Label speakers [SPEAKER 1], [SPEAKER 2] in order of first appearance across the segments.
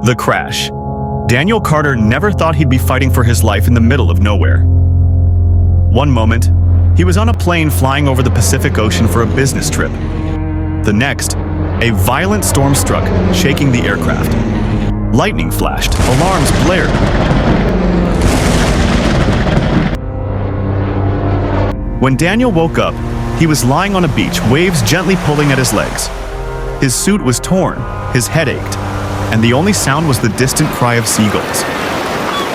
[SPEAKER 1] The crash. Daniel Carter never thought he'd be fighting for his life in the middle of nowhere. One moment, he was on a plane flying over the Pacific Ocean for a business trip. The next, a violent storm struck, shaking the aircraft. Lightning flashed, alarms blared. When Daniel woke up, he was lying on a beach, waves gently pulling at his legs. His suit was torn, his head ached, and the only sound was the distant cry of seagulls.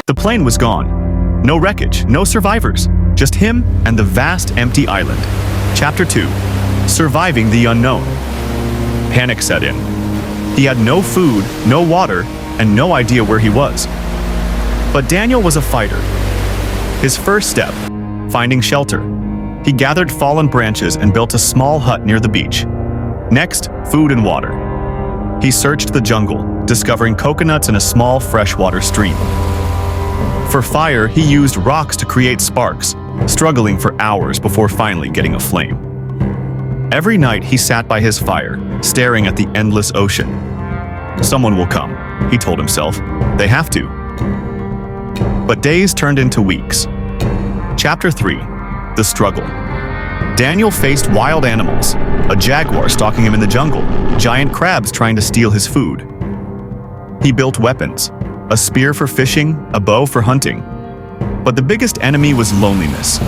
[SPEAKER 1] The plane was gone. No wreckage, no survivors, just him and the vast empty island. Chapter 2. Surviving the unknown. Panic set in. He had no food, no water, and no idea where he was. But Daniel was a fighter. His first step, finding shelter. He gathered fallen branches and built a small hut near the beach. Next, food and water. He searched the jungle, discovering coconuts in a small freshwater stream. For fire, he used rocks to create sparks, struggling for hours before finally getting a flame. Every night he sat by his fire, staring at the endless ocean. Someone will come, he told himself. They have to. But days turned into weeks. Chapter 3. The struggle. Daniel faced wild animals, a jaguar stalking him in the jungle, giant crabs trying to steal his food. He built weapons, a spear for fishing, a bow for hunting. But the biggest enemy was loneliness.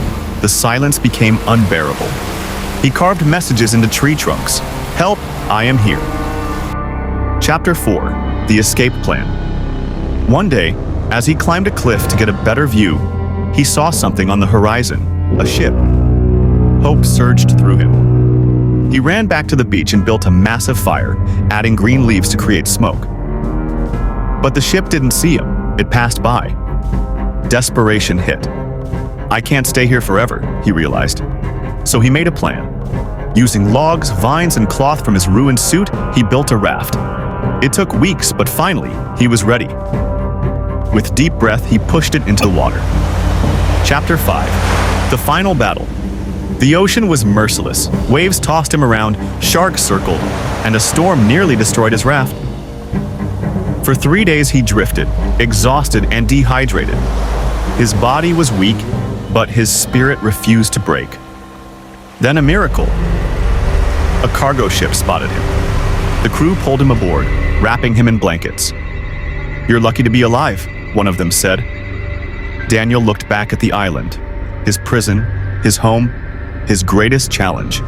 [SPEAKER 1] The silence became unbearable. He carved messages into tree trunks. Help, I am here. Chapter 4. The escape plan. One day, as he climbed a cliff to get a better view, he saw something on the horizon, a ship. Hope surged through him. He ran back to the beach and built a massive fire, adding green leaves to create smoke. But the ship didn't see him. It passed by. Desperation hit. I can't stay here forever, he realized. So he made a plan. Using logs, vines, and cloth from his ruined suit, he built a raft. It took weeks, but finally, he was ready. With deep breath, he pushed it into the water. Chapter 5. The final battle. The ocean was merciless. Waves tossed him around, sharks circled, and a storm nearly destroyed his raft. For 3 days he drifted, exhausted and dehydrated. His body was weak, but his spirit refused to break. Then a miracle. A cargo ship spotted him. The crew pulled him aboard, wrapping him in blankets. "You're lucky to be alive," one of them said. Daniel looked back at the island, his prison, his home, his greatest challenge.